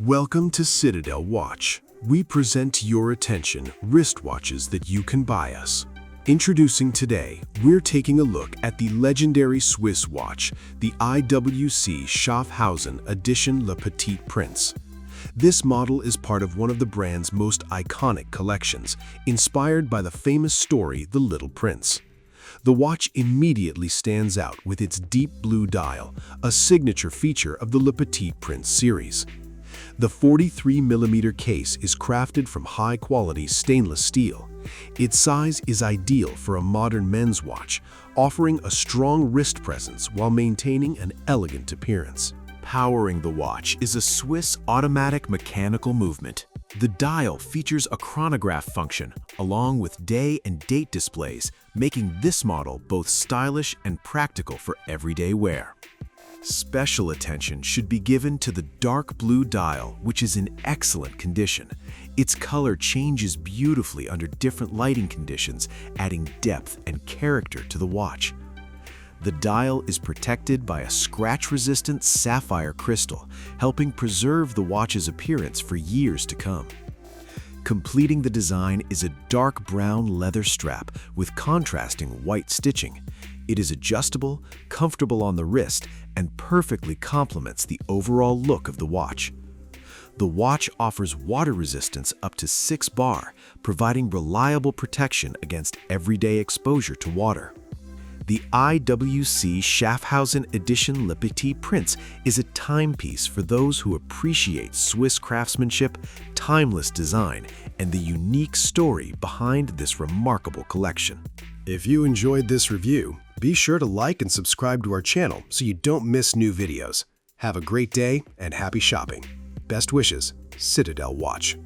Welcome to Citadel Watch. We present to your attention wristwatches that you can buy us. Introducing today, we're taking a look at the legendary Swiss watch, the IWC Schaffhausen edition Le Petit Prince. This model is part of one of the brand's most iconic collections, inspired by the famous story The Little Prince. The watch immediately stands out with its deep blue dial, a signature feature of the Le Petit Prince series. The 43mm case is crafted from high-quality stainless steel. Its size is ideal for a modern men's watch, offering a strong wrist presence while maintaining an elegant appearance. Powering the watch is a Swiss automatic mechanical movement. The dial features a chronograph function, along with day and date displays, making this model both stylish and practical for everyday wear. Special attention should be given to the dark blue dial, which is in excellent condition. Its color changes beautifully under different lighting conditions, adding depth and character to the watch. The dial is protected by a scratch-resistant sapphire crystal, helping preserve the watch's appearance for years to come. Completing the design is a dark brown leather strap with contrasting white stitching. It is adjustable, comfortable on the wrist, and perfectly complements the overall look of the watch. The watch offers water resistance up to 6 bar, providing reliable protection against everyday exposure to water. The IWC Schaffhausen edition Le Petit Prince is a timepiece for those who appreciate Swiss craftsmanship, timeless design, and the unique story behind this remarkable collection. If you enjoyed this review, be sure to like and subscribe to our channel so you don't miss new videos. Have a great day and happy shopping. Best wishes, Citadel Watch.